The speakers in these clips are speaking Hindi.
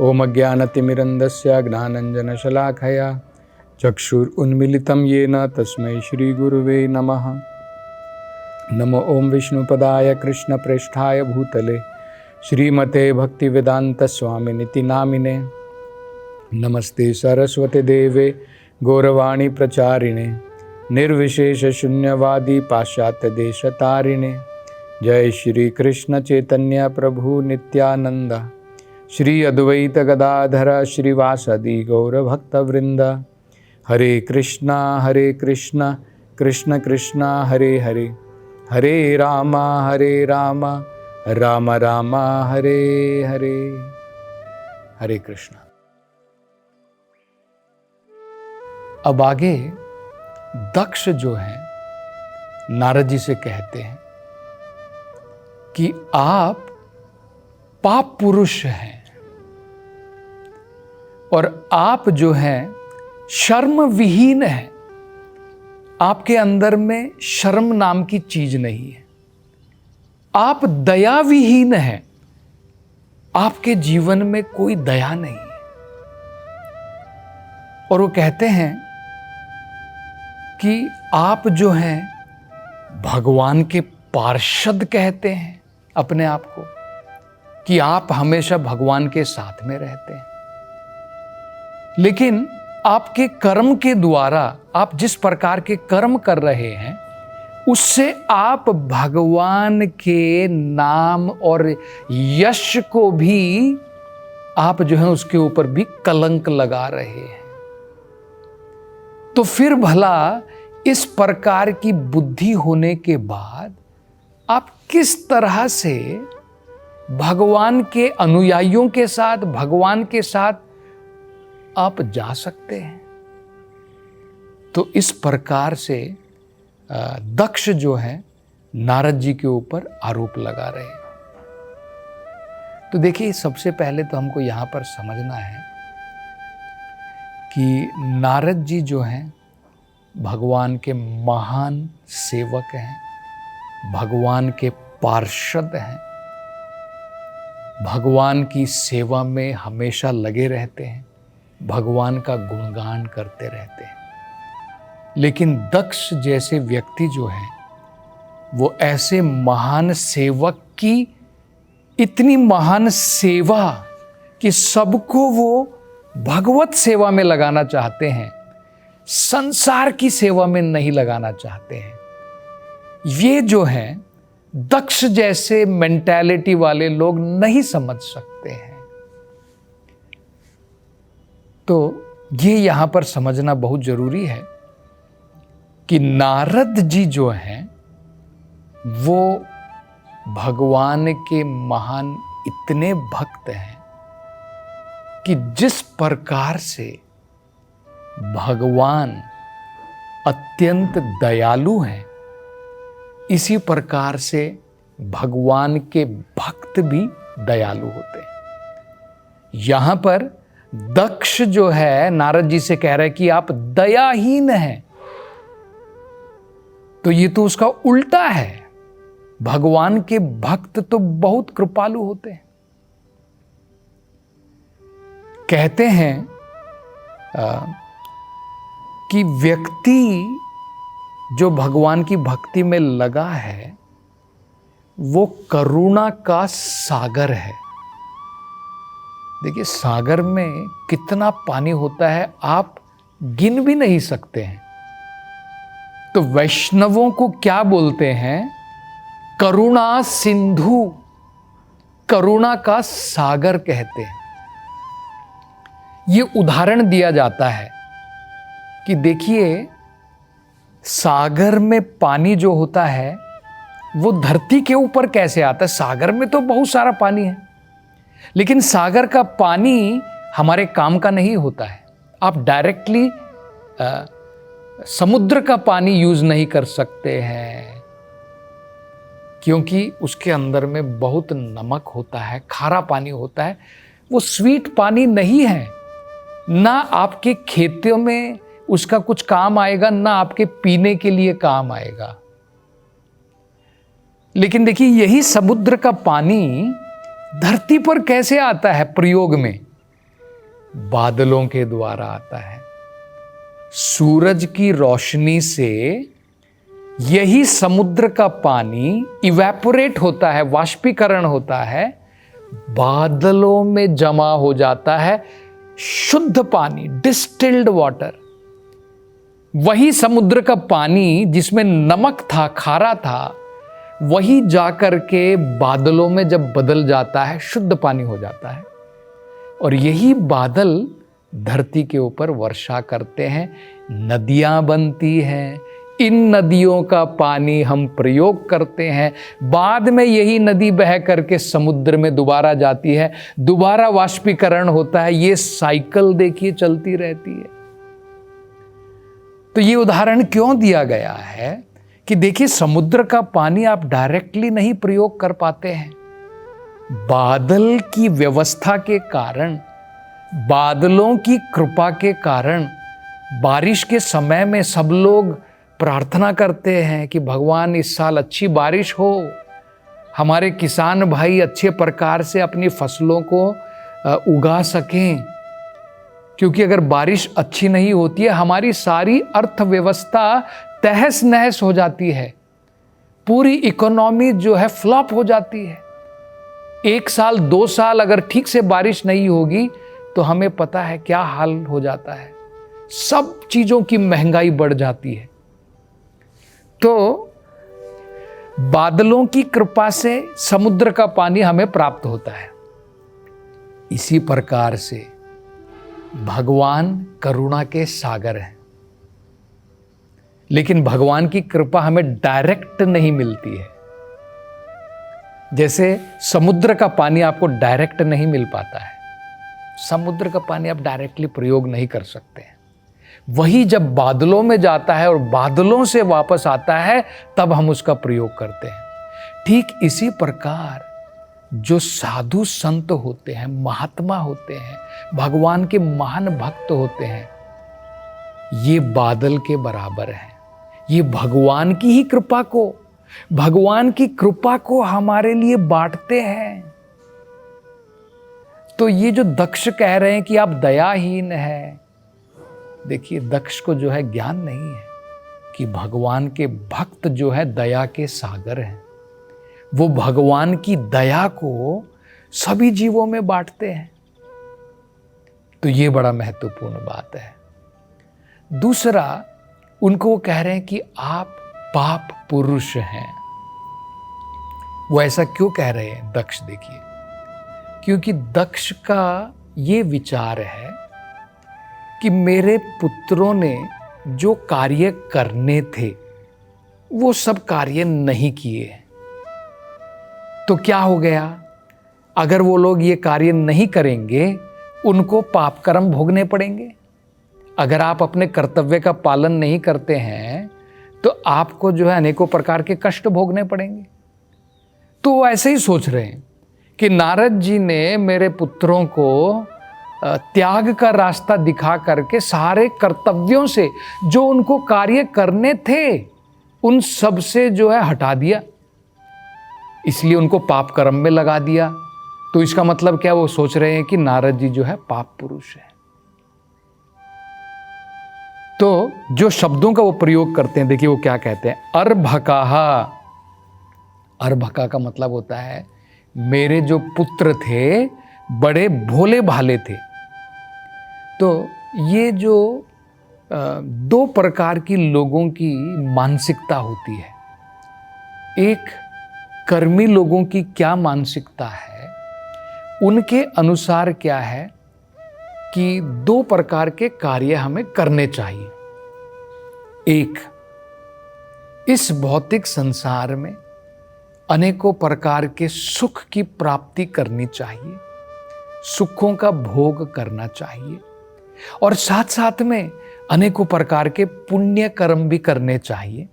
ओम अज्ञानतिमिरन्धस्य ज्ञानाञ्जनशलाकया चक्षुरुन्मीलितं येन तस्मै श्रीगुरुवे नमः। नमो ओम विष्णुपदाय कृष्णप्रेष्ठाय भूतले श्रीमते भक्तिवेदान्तस्वामिनिति नामिने। नमस्ते सरस्वती देवे गौरवाणी प्रचारिणे निर्विशेष शून्यवादी पाश्चात्य देशतारिणे। जय श्री कृष्ण चैतन्य प्रभु नित्यानंद श्री अद्वैत गदाधर श्रीवासदि गौर भक्तवृंद। हरे कृष्णा कृष्ण कृष्णा हरे हरे, हरे राम राम राम हरे हरे। हरे कृष्ण। अब आगे दक्ष जो है नारद जी से कहते हैं कि आप पाप पुरुष हैं और आप जो हैं शर्म विहीन हैं। आपके अंदर में शर्म नाम की चीज नहीं है। आप दया विहीन हैं। आपके जीवन में कोई दया नहीं है। और वो कहते हैं कि आप जो हैं भगवान के पार्षद कहते हैं अपने आप को, कि आप हमेशा भगवान के साथ में रहते हैं। लेकिन आपके कर्म के द्वारा आप जिस प्रकार के कर्म कर रहे हैं उससे आप भगवान के नाम और यश को भी आप जो है उसके ऊपर भी कलंक लगा रहे हैं। तो फिर भला इस प्रकार की बुद्धि होने के बाद आप किस तरह से भगवान के अनुयायियों के साथ, भगवान के साथ आप जा सकते हैं? तो इस प्रकार से दक्ष जो है नारद जी के ऊपर आरोप लगा रहे हैं। तो देखिए, सबसे पहले तो हमको यहां पर समझना है कि नारद जी जो हैं भगवान के महान सेवक हैं, भगवान के पार्षद हैं, भगवान की सेवा में हमेशा लगे रहते हैं, भगवान का गुणगान करते रहते हैं। लेकिन दक्ष जैसे व्यक्ति जो है वो ऐसे महान सेवक की इतनी महान सेवा कि सबको वो भगवत सेवा में लगाना चाहते हैं, संसार की सेवा में नहीं लगाना चाहते हैं। ये जो है दक्ष जैसे मेंटालिटी वाले लोग नहीं समझ सकते हैं। तो ये यहां पर समझना बहुत जरूरी है कि नारद जी जो हैं वो भगवान के महान इतने भक्त हैं कि जिस प्रकार से भगवान अत्यंत दयालु हैं, इसी प्रकार से भगवान के भक्त भी दयालु होते हैं। यहां पर दक्ष जो है नारद जी से कह रहे हैं कि आप दयाहीन हैं, तो ये तो उसका उल्टा है। भगवान के भक्त तो बहुत कृपालु होते हैं। कहते हैं कि व्यक्ति जो भगवान की भक्ति में लगा है वो करुणा का सागर है। देखिए, सागर में कितना पानी होता है आप गिन भी नहीं सकते हैं। तो वैष्णवों को क्या बोलते हैं? करुणा सिंधु, करुणा का सागर कहते हैं। ये उदाहरण दिया जाता है कि देखिए, सागर में पानी जो होता है वो धरती के ऊपर कैसे आता है? सागर में तो बहुत सारा पानी है, लेकिन सागर का पानी हमारे काम का नहीं होता है। आप डायरेक्टली समुद्र का पानी यूज नहीं कर सकते हैं, क्योंकि उसके अंदर में बहुत नमक होता है, खारा पानी होता है। वो स्वीट पानी नहीं है। ना आपके खेतों में उसका कुछ काम आएगा, ना आपके पीने के लिए काम आएगा। लेकिन देखिए, यही समुद्र का पानी धरती पर कैसे आता है प्रयोग में? बादलों के द्वारा आता है। सूरज की रोशनी से यही समुद्र का पानी इवेपोरेट होता है, वाष्पीकरण होता है, बादलों में जमा हो जाता है शुद्ध पानी, डिस्टिल्ड वाटर। वही समुद्र का पानी जिसमें नमक था, खारा था, वही जाकर के बादलों में जब बदल जाता है शुद्ध पानी हो जाता है। और यही बादल धरती के ऊपर वर्षा करते हैं, नदियां बनती हैं, इन नदियों का पानी हम प्रयोग करते हैं, बाद में यही नदी बह करके समुद्र में दोबारा जाती है, दोबारा वाष्पीकरण होता है। ये साइकिल देखिए चलती रहती है। तो ये उदाहरण क्यों दिया गया है कि देखिए समुद्र का पानी आप डायरेक्टली नहीं प्रयोग कर पाते हैं। बादल की व्यवस्था के कारण, बादलों की कृपा के कारण बारिश के समय में सब लोग प्रार्थना करते हैं कि भगवान इस साल अच्छी बारिश हो, हमारे किसान भाई अच्छे प्रकार से अपनी फसलों को उगा सकें। क्योंकि अगर बारिश अच्छी नहीं होती है, हमारी सारी अर्थव्यवस्था तहस नहस हो जाती है, पूरी इकोनॉमी जो है फ्लॉप हो जाती है। 1 साल 2 साल अगर ठीक से बारिश नहीं होगी तो हमें पता है क्या हाल हो जाता है, सब चीजों की महंगाई बढ़ जाती है। तो बादलों की कृपा से समुद्र का पानी हमें प्राप्त होता है। इसी प्रकार से भगवान करुणा के सागर हैं, लेकिन भगवान की कृपा हमें डायरेक्ट नहीं मिलती है। जैसे समुद्र का पानी आपको डायरेक्ट नहीं मिल पाता है, समुद्र का पानी आप डायरेक्टली प्रयोग नहीं कर सकते हैं। वही जब बादलों में जाता है और बादलों से वापस आता है तब हम उसका प्रयोग करते हैं। ठीक इसी प्रकार जो साधु संत होते हैं, महात्मा होते हैं, भगवान के महान भक्त होते हैं, ये बादल के बराबर हैं। ये भगवान की ही कृपा को, भगवान की कृपा को हमारे लिए बांटते हैं। तो ये जो दक्ष कह रहे हैं कि आप दयाहीन हैं, देखिए दक्ष को जो है ज्ञान नहीं है कि भगवान के भक्त जो है दया के सागर हैं। वो भगवान की दया को सभी जीवों में बांटते हैं। तो ये बड़ा महत्वपूर्ण बात है। दूसरा, उनको वो कह रहे हैं कि आप पाप पुरुष हैं। वो ऐसा क्यों कह रहे हैं दक्ष? देखिए, क्योंकि दक्ष का ये विचार है कि मेरे पुत्रों ने जो कार्य करने थे वो सब कार्य नहीं किए, तो क्या हो गया? अगर वो लोग ये कार्य नहीं करेंगे उनको पाप कर्म भोगने पड़ेंगे। अगर आप अपने कर्तव्य का पालन नहीं करते हैं तो आपको जो है अनेकों प्रकार के कष्ट भोगने पड़ेंगे। तो वो ऐसे ही सोच रहे हैं कि नारद जी ने मेरे पुत्रों को त्याग का रास्ता दिखा करके सारे कर्तव्यों से जो उनको कार्य करने थे उन सब से जो है हटा दिया, इसलिए उनको पाप कर्म में लगा दिया। तो इसका मतलब क्या? वो सोच रहे हैं कि नारद जी जो है पाप पुरुष है। तो जो शब्दों का वो प्रयोग करते हैं, देखिए वो क्या कहते हैं, अर्भकाः। अर्भका का मतलब होता है मेरे जो पुत्र थे बड़े भोले भाले थे। तो ये जो 2 प्रकार की लोगों की मानसिकता होती है। एक कर्मी लोगों की क्या मानसिकता है, उनके अनुसार क्या है कि 2 प्रकार के कार्य हमें करने चाहिए। एक, इस भौतिक संसार में अनेकों प्रकार के सुख की प्राप्ति करनी चाहिए, सुखों का भोग करना चाहिए, और साथ साथ में अनेकों प्रकार के पुण्य कर्म भी करने चाहिए,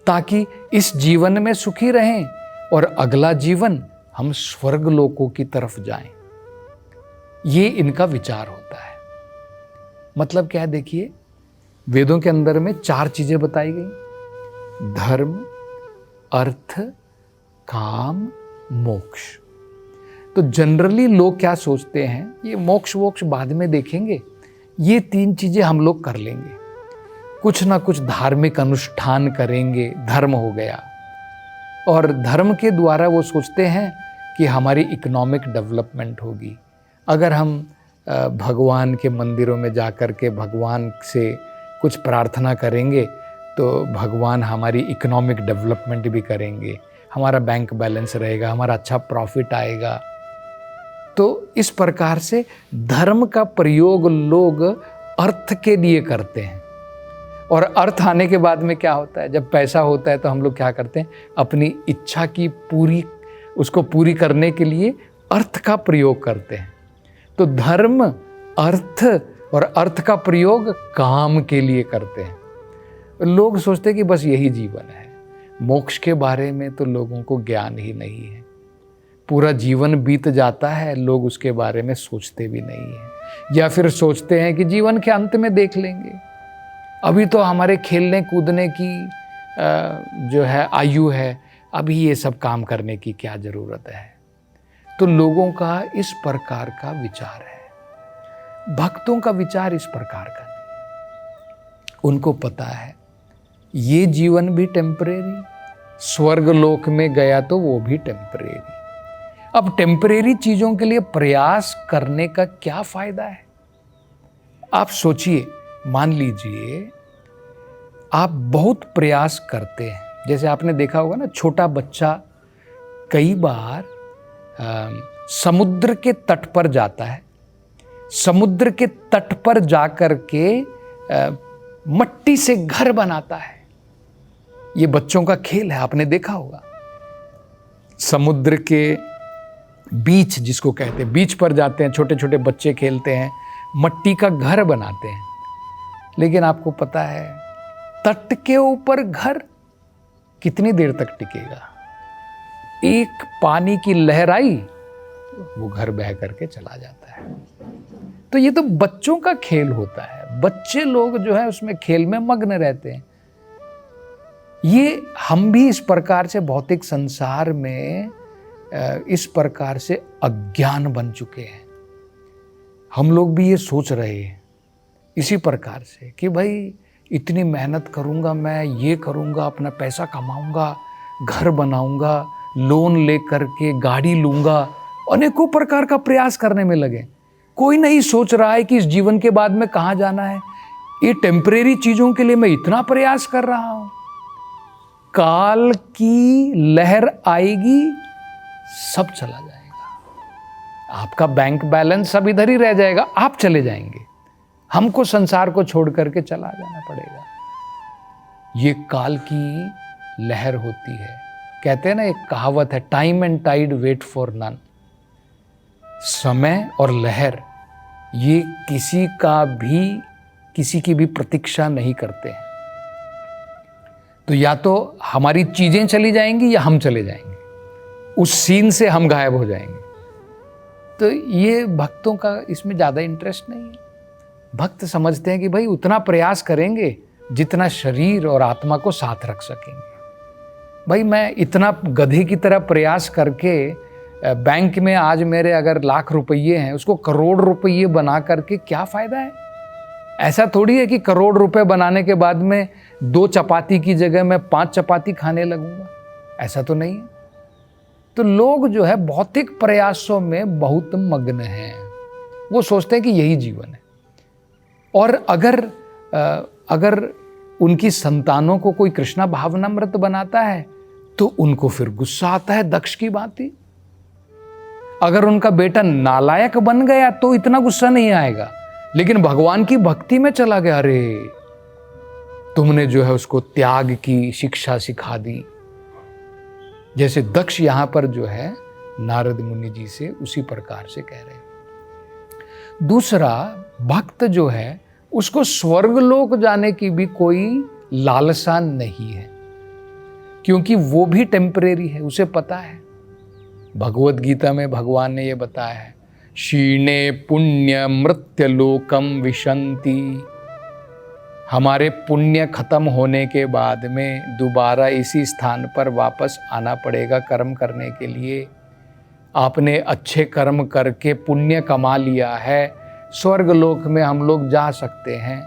ताकि इस जीवन में सुखी रहें और अगला जीवन हम स्वर्ग लोकों की तरफ जाएं। ये इनका विचार होता है। मतलब क्या है? देखिए, वेदों के अंदर में 4 चीजें बताई गई: धर्म, अर्थ, काम, मोक्ष। तो जनरली लोग क्या सोचते हैं, ये मोक्ष वोक्ष बाद में देखेंगे, ये 3 चीज़ें हम लोग कर लेंगे, कुछ ना कुछ धार्मिक अनुष्ठान करेंगे, धर्म हो गया। और धर्म के द्वारा वो सोचते हैं कि हमारी इकोनॉमिक डेवलपमेंट होगी। अगर हम भगवान के मंदिरों में जाकर के भगवान से कुछ प्रार्थना करेंगे तो भगवान हमारी इकोनॉमिक डेवलपमेंट भी करेंगे, हमारा बैंक बैलेंस रहेगा, हमारा अच्छा प्रॉफिट आएगा। तो इस प्रकार से धर्म का प्रयोग लोग अर्थ के लिए करते हैं। और अर्थ आने के बाद में क्या होता है, जब पैसा होता है तो हम लोग क्या करते हैं, अपनी इच्छा की उसको पूरी करने के लिए अर्थ का प्रयोग करते हैं। तो धर्म, अर्थ और अर्थ का प्रयोग काम के लिए करते हैं। लोग सोचते हैं कि बस यही जीवन है, मोक्ष के बारे में तो लोगों को ज्ञान ही नहीं है। पूरा जीवन बीत जाता है, लोग उसके बारे में सोचते भी नहीं हैं, या फिर सोचते हैं कि जीवन के अंत में देख लेंगे, अभी तो हमारे खेलने कूदने की जो है आयु है, अभी ये सब काम करने की क्या ज़रूरत है। तो लोगों का इस प्रकार का विचार है। भक्तों का विचार इस प्रकार का नहीं। उनको पता है ये जीवन भी टेम्परेरी, स्वर्ग लोक में गया तो वो भी टेम्परेरी। अब टेम्परेरी चीज़ों के लिए प्रयास करने का क्या फ़ायदा है। आप सोचिए, मान लीजिए आप बहुत प्रयास करते हैं, जैसे आपने देखा होगा ना, छोटा बच्चा कई बार समुद्र के तट पर जाता है, समुद्र के तट पर जाकर के मट्टी से घर बनाता है। ये बच्चों का खेल है, आपने देखा होगा। समुद्र के बीच, जिसको कहते हैं, बीच पर जाते हैं, छोटे छोटे बच्चे खेलते हैं, मट्टी का घर बनाते हैं। लेकिन आपको पता है तट के ऊपर घर कितनी देर तक टिकेगा। एक पानी की लहर आई, वो घर बह करके चला जाता है। तो ये तो बच्चों का खेल होता है, बच्चे लोग जो है उसमें खेल में मग्न रहते हैं। ये हम भी इस प्रकार से भौतिक संसार में इस प्रकार से अज्ञान बन चुके हैं। हम लोग भी ये सोच रहे हैं इसी प्रकार से कि भाई इतनी मेहनत करूँगा, मैं ये करूँगा, अपना पैसा कमाऊँगा, घर बनाऊँगा, लोन ले करके गाड़ी लूँगा, अनेकों प्रकार का प्रयास करने में लगे। कोई नहीं सोच रहा है कि इस जीवन के बाद में कहाँ जाना है। ये टेम्परेरी चीज़ों के लिए मैं इतना प्रयास कर रहा हूँ, काल की लहर आएगी, सब चला जाएगा। आपका बैंक बैलेंस सब इधर ही रह जाएगा, आप चले जाएंगे, हमको संसार को छोड़ करके चला जाना पड़ेगा। ये काल की लहर होती है। कहते हैं ना, एक कहावत है, time and tide wait for none. समय और लहर ये किसी की भी प्रतीक्षा नहीं करते हैं। तो या तो हमारी चीजें चली जाएंगी या हम चले जाएंगे, उस सीन से हम गायब हो जाएंगे। तो ये भक्तों का इसमें ज़्यादा इंटरेस्ट नहीं है। भक्त समझते हैं कि भाई उतना प्रयास करेंगे जितना शरीर और आत्मा को साथ रख सकेंगे। भाई मैं इतना गधे की तरह प्रयास करके बैंक में आज मेरे अगर लाख रुपये हैं, उसको करोड़ रुपये बना करके क्या फ़ायदा है। ऐसा थोड़ी है कि करोड़ रुपए बनाने के बाद में 2 चपाती की जगह मैं 5 चपाती खाने लगूंगा, ऐसा तो नहीं है। तो लोग जो है भौतिक प्रयासों में बहुत मग्न हैं। वो सोचते हैं कि यही जीवन है। और अगर उनकी संतानों को कोई कृष्णा भावनामृत बनाता है तो उनको फिर गुस्सा आता है, दक्ष की भांति। अगर उनका बेटा नालायक बन गया तो इतना गुस्सा नहीं आएगा, लेकिन भगवान की भक्ति में चला गया, अरे तुमने जो है उसको त्याग की शिक्षा सिखा दी। जैसे दक्ष यहां पर जो है नारद मुनि जी से उसी प्रकार से कह रहे हैं। दूसरा, भक्त जो है उसको स्वर्गलोक जाने की भी कोई लालसा नहीं है, क्योंकि वो भी टेम्परेरी है, उसे पता है। भगवत गीता में भगवान ने ये बताया है, क्षीणे पुण्य मृत्य लोकम विशंति। हमारे पुण्य खत्म होने के बाद में दोबारा इसी स्थान पर वापस आना पड़ेगा कर्म करने के लिए। आपने अच्छे कर्म करके पुण्य कमा लिया है, स्वर्ग लोक में हम लोग जा सकते हैं।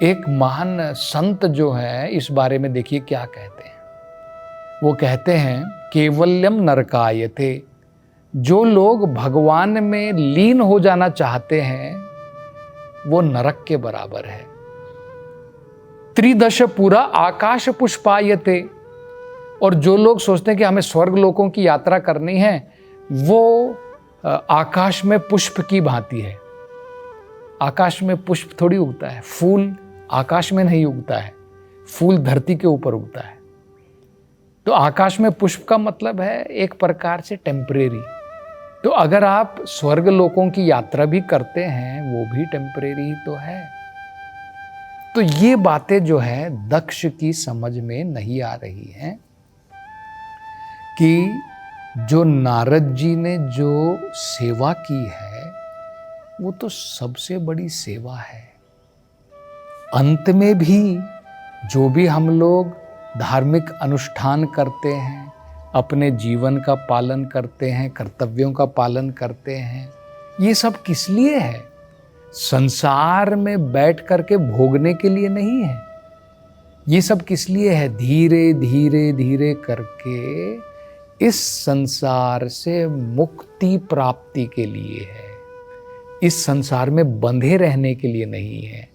एक महान संत जो है इस बारे में देखिए क्या कहते हैं। वो कहते हैं केवल्यम नरकायते, जो लोग भगवान में लीन हो जाना चाहते हैं वो नरक के बराबर है। त्रिदश पूरा आकाश पुष्पायते, और जो लोग सोचते हैं कि हमें स्वर्ग लोकों की यात्रा करनी है वो आकाश में पुष्प की भांति है। आकाश में पुष्प थोड़ी उगता है, फूल आकाश में नहीं उगता है, फूल धरती के ऊपर उगता है। तो आकाश में पुष्प का मतलब है एक प्रकार से टेम्परेरी। तो अगर आप स्वर्ग लोकों की यात्रा भी करते हैं वो भी टेम्परेरी ही तो है। तो ये बातें जो है दक्ष की समझ में नहीं आ रही हैं कि जो नारद जी ने जो सेवा की है वो तो सबसे बड़ी सेवा है। अंत में भी जो भी हम लोग धार्मिक अनुष्ठान करते हैं, अपने जीवन का पालन करते हैं, कर्तव्यों का पालन करते हैं, ये सब किस लिए है? संसार में बैठ करके भोगने के लिए नहीं है। ये सब किस लिए है? धीरे धीरे धीरे करके इस संसार से मुक्ति प्राप्ति के लिए है, इस संसार में बंधे रहने के लिए नहीं है।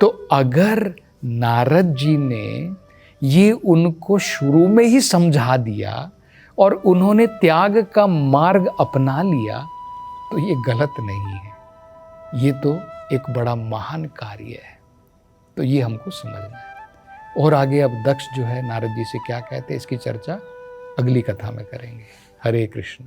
तो अगर नारद जी ने ये उनको शुरू में ही समझा दिया और उन्होंने त्याग का मार्ग अपना लिया तो ये गलत नहीं है, ये तो एक बड़ा महान कार्य है। तो ये हमको समझना है। और आगे अब दक्ष जो है नारद जी से क्या कहते हैं इसकी चर्चा अगली कथा में करेंगे। हरे कृष्ण।